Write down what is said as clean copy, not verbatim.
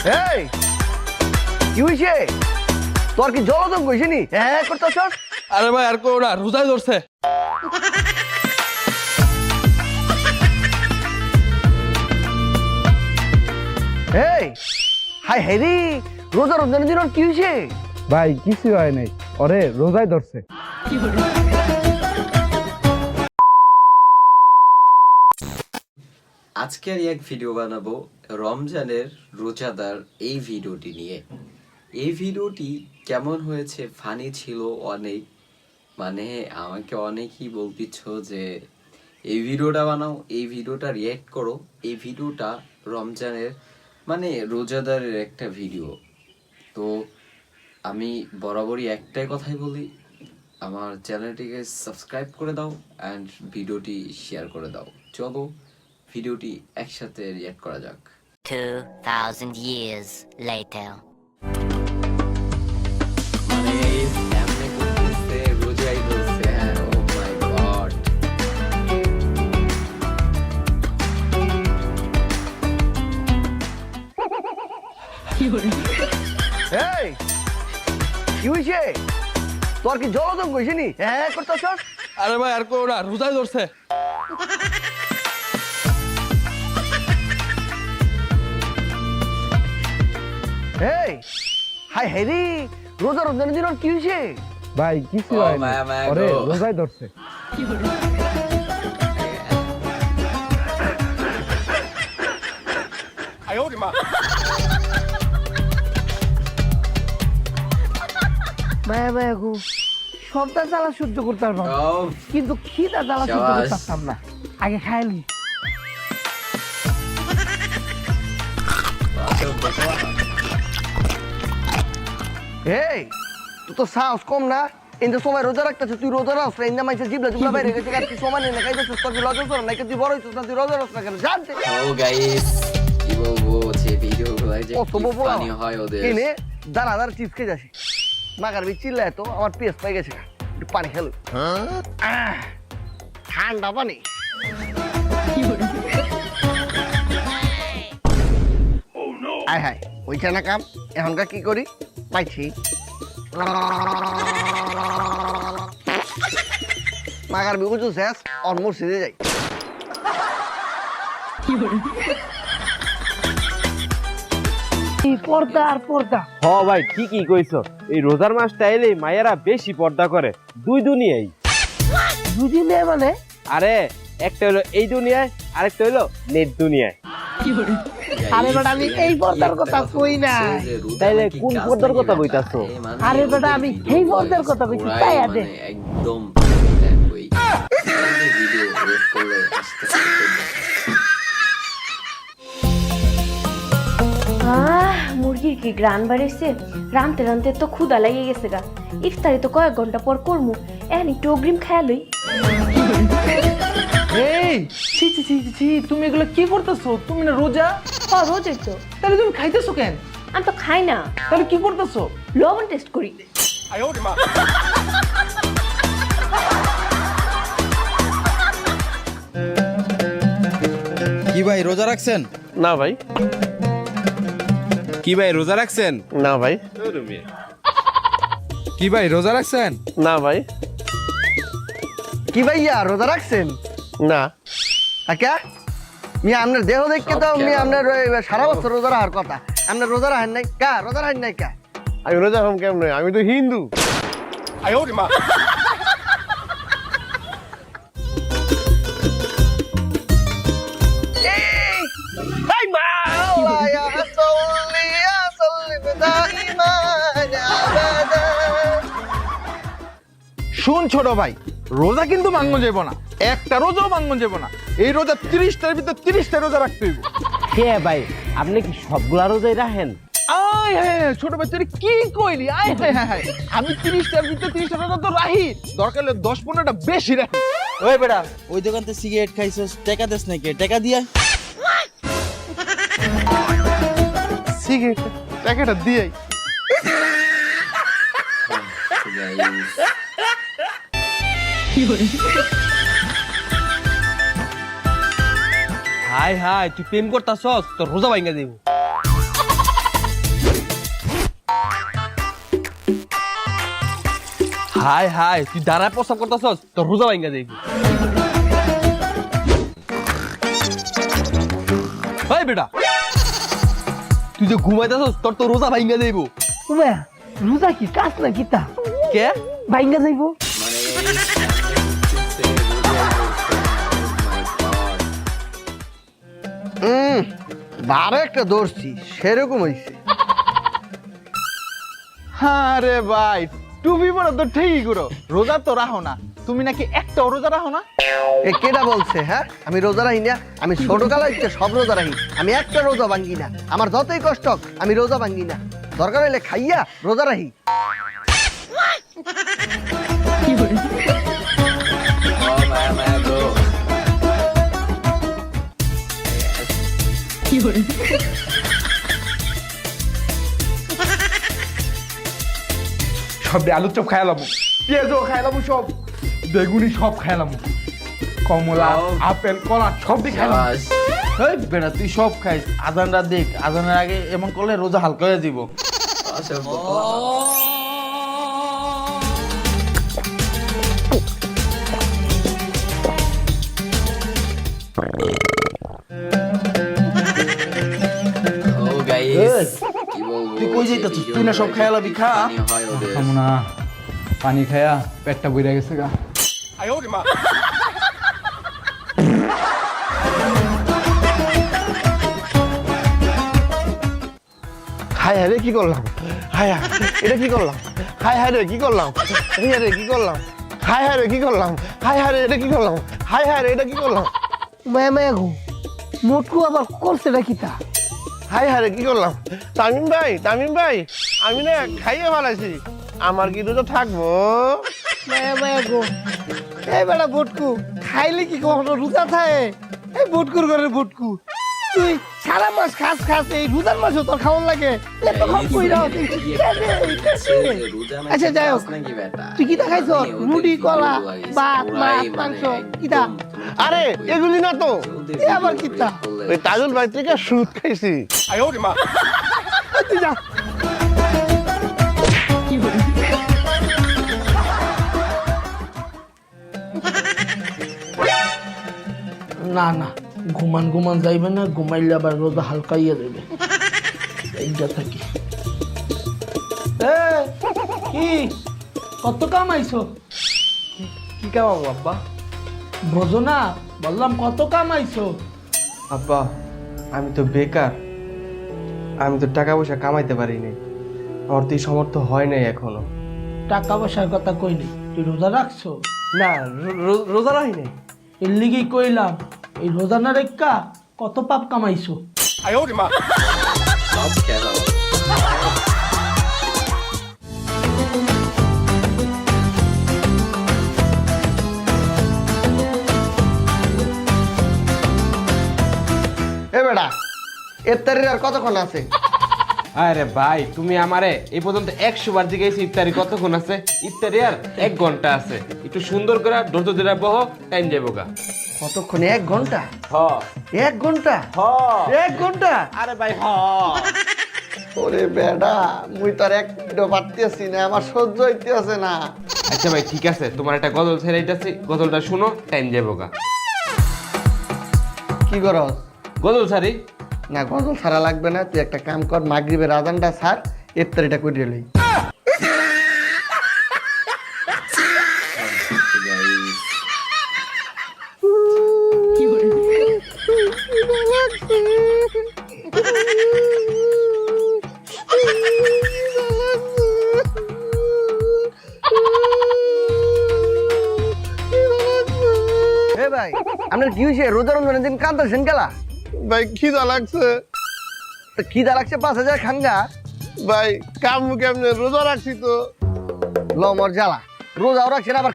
এই কি হইছে? তোর কি জলদম কইছে নি? হ্যাঁ করতেছস? আরে ভাই আর কেউ না, রোজাই ধরছে। এই হাই হেরি, রোজা রমজানের দিন ওর কি হইছে? ভাই কিছু হয় নাই, ওরে রোজাই ধরছে। আজকের এক ভিডিও বানাবো রমজানের রোজাদার এই ভিডিওটি নিয়ে। এই ভিডিওটি কেমন হয়েছে, ফানি ছিল অনেক, মানে আমাকে অনেকেই বলতিচ্ছ যে এই ভিডিওটা বানাও, এই ভিডিওটা রিয়্যাক্ট করো, এই ভিডিওটা রমজানের মানে রোজাদারের একটা ভিডিও। তো আমি বরাবরই একটাই কথাই বলি, আমার চ্যানেলটিকে সাবস্ক্রাইব করে দাও অ্যান্ড ভিডিওটি শেয়ার করে দাও। চলো ভিডিওটি একসাথে রিঅ্যাক্ট করা যাক। 2000 years later. মানে এমনি করতেছে, রোজাই বলছে, ও মাই গড। এই কি হইছে? তোর কি জলদম কইছে নি? হ্যাঁ করতেছস? আরে ভাই আর কেউ না, রোজাই ধরছে। এই হাই হেরি, রোজা রমজানের দিন ওর কি হইছে? ভাই কিছু ও হয় নাই, মায়া মায়া ওরে গো। রোজাই ধরছে। মায়া মায়া গো, সবটা জ্বালা সহ্য করতে পারবো না, ও, কিন্তু খিদা জ্বালা সহ্য শাবাশ। করতে পারতাম না। আগে খাইলি। এই তুই তো সাহস কম না, ইন্দা সময় রোজা রাখতেছিস, তুই রোজা রাখছ না, ইন্দা মাইছে জিবলা জিবলা বাইরে গেছে, আর তুই সময় নেই না, খাইতেছিস, তোর কি লজ্জা শরম নাই? তুই বড় হইছিস না, তুই রোজা রাখছ না কেন? জানতে ও গাইস, কি বলবো, যে ভিডিওগুলো যে কত কি বড় ফানি হয় ওদের। কিনে দাঁড়া দাঁড়া চিপস খেয়ে যাসি, মাগার বি চিল্লায় তো আমার পেস পাই গেছে, একটু পানি খেলো। ঠান্ডা পানি। আয় হায় ওইটা না কাম, এখনকার কি করি পাইছি। মাগার বি বুঝু শেষ, অর মসজিদে যাই। পর্দা আর পর্দা। হ ভাই ঠিকই কইছো, এই রোজার মাসটা এলে মায়েরা বেশি পর্দা করে দুই দুনিয়ায়। দুদিনে মানে আরে একটা হলো এই দুনিয়ায়, আরেকটা হলো নেট দুনিয়ায়। আরে বেটা আমি এই পর্দার কথা কই না। তাইলে কোন পর্দার কথা কইতাছো? আরে বেটা আমি এই পর্দার কথা কইছি, তাই আদে একদম ওই ভিডিও রেড করলে আস্তে মুরগির কি গ্রান বাড়িছে, রানতে রানতে তো ক্ষুদা লাগিয়ে গেছে গা। ইফতারি তো কয়েক ঘন্টা পর করমু, এখন একটু অগ্রিম খেয়া লই। এই ছি ছি ছি ছি, তুমি এগুলো কি করতেছো? তুমি না রোজা? রোজই তো। তাহলে তুমি খাইতেছো কেন? আমি তো খাই না, তাহলে কি করতেছো? লবণ টেস্ট করি। কি ভাই রোজা রাখছেন? না ভাই। কি ভাই রোজা রাখছেন? না ভাই। কি ভাই রোজা রাখছেন? না ভাই। কি ভাইয়া রোজা রাখছেন? না। আচ্ছা মিয়া আপনার দেহ দেখতে তো মিয়া আপনার সারা বছর রোজা রাখার কথা, আপনার রোজা রাখেন নাই কা? রোজা রাখেন নাই কা? আমি রোজা হম কেমন? আমি তো হিন্দু। এই মাওলায়া সাল্লি ইয়া সাল্লিম দাইমা আবাদা। শুন ছোট ভাই, রোজা কিন্তু ভাঙন যাব না, একটা রোজাও ভাঙন যাব না। এই রোজা 30টার ভিতর 30টা রোজা রাখতে হইব। কে ভাই, আপনি কি সবগুলা রোজাই রাখেন? আয় হ্যাঁ ছোট ভাই, তুই কি কইলি? আয় হ্যাঁ হ্যাঁ, আমি 30টার ভিতর 30টা রোজা তো রাখি, দরকার হলে 10-15টা বেশি রাখি। ওই বেটা, ওই দোকান থেকে সিগারেট খাইছস, টাকা দেস নাকি? টাকা দিয়া সিগারেট প্যাকেটটা দিয়েই। হাই হাই, তুই প্রেম করতাছস, তোর রোজা ভাঙ্গা দিব। হাই হাই তুই দাঁড়ায় প্রস্তাব করতেছস তোর রোজা ভাঙ্গা যাইব হাই বেটা তুই যে ঘুমাইতেছস তোর তো রোজা ভাঙ্গা যাইব উমা রোজা কি কাজ না কিতা কে ভাইঙ্গা যাইবো মানে বারো একটা ধরছি সেরকম হয়েছে। আরে ভাই তুমি বলো তো ঠিকই করো রোজা তো রাখো না তুমি নাকি একটা রোজা রাখো না এ কেটা বলছে? হ্যাঁ, আমি রোজা রাখি না। আমি ছোটকালে সব রোজা রাখি, আমি একটা রোজা ভাঙ্গি না। আমার যতই কষ্ট হোক, আমি রোজা ভাঙ্গি না। দরকার হইলে খাইয়া রোজা রাখি। সব আলুর চপ খাইলাম পেঁয়াজও খাইলাম সব বেগুনি সব খাইলাম কমলা আপেল কলা সব দিয়ে খাইলাম বাস। এই বেটা তুই সব খাইস আজানটা দেখ আজানের আগে এমন করলে রোজা হালকা হয়ে যাব ও গাইস কি বলবো তুই কই যাইতাছিস? তুই না সব খাইয়া লাবি, খা। পানি হয় ওদের। না পানি খায়া পেটটা বইরা গেছে গা হায় হায় রে কি করলাম, হায় হায় এটা কি করলাম, হায় হায় রে কি করলাম, হায় হায় রে কি করলাম, হায় হায় রে কি করলাম, হায় হায় রে এটা কি করলাম, হায় হায় রে এটা কি করলাম, মায়া মায়া গো মোটকু আবার করছে না কিতা হায় হায় রে কি করলাম। তামিম ভাই আমি না খাইয়ে ফেলাইছি, আমার কি দুটো থাকবো? মায়া মায়া গো এই বেটা বটকু খাইলে কি কখনো রোজা থাকে? এই বটকুর ঘরে বটকু তুই সারা মাস খাস এই রোজার মাসে তোর খাওয়ান লাগে এত কম কইরা আচ্ছা যাই হোক তুই কিতা খাইছ? রুটি কলা ভাত মাছ মাংস কিতা? আরে এগুলি না তো, এ আবার কিতা? ওই তাজুল ভাই থেকে সুদ খাইছি। তুই যা না না ঘুমান যাইবে না, ঘুমাইলে আবার রোজা হালকা ইয়ে দেবে এইটা থাকি। কি কত কামাইছো? কি কামাবো আব্বা? বোঝো না বললাম কত কামাইছো? আব্বা আমি তো বেকার, আমি তো টাকা পয়সা কামাইতে পারি নাই, আমার তো এই সামর্থ্য হয় নাই এখনো। টাকা পয়সার কথা কই নাই, তুই রোজা রাখছো? না রোজা রাখি নাই। এর লিগেই কইলাম এই রোজা না রেখা কত পাপ কামাইছো। সব খেলা এ বেটা ইফতারির আর কতক্ষণ আছে? আরে ভাই তুমি আমারে এই পর্যন্ত 100 বার জিজ্ঞেস ইফতারি কতক্ষণ আছে? ইফতারি আর 1 ঘন্টা আছে, একটু সুন্দর করে ধৈর্য ধরে বহ, টাইম যাবো গা। কতক্ষণ? 1 ঘন্টা? হ 1 ঘন্টা? হ 1 ঘন্টা? আরে ভাই হ। ওরে বেডা মুই তো আর এক মিনিটও পারতেছি না, আমার সহ্য হইতেছে না। আচ্ছা ভাই ঠিক আছে, তোমার একটা গজল ছেড়াইতেছি, গজলটা শুনো, টাইম যাবো গা। কি করস? গজল ছাড়ি? না গজল ছাড়া লাগবে না, তুই একটা কাম কর, মাগরিবের আজানটা ছাড়, ইফতারিটা করিয়ে লই। এ ভাই আপনার কি হয়েছে? রোজা রমজানের দিন কাঁদতেছেন কেলা? ভাই খিদা লাগছে তো খিদা লাগছে 5000 খাঙ্গা। ভাই কাম কেমনে রোজা রাখছি তো ল মর জ্বালা, রোজাও রাখছেন আবার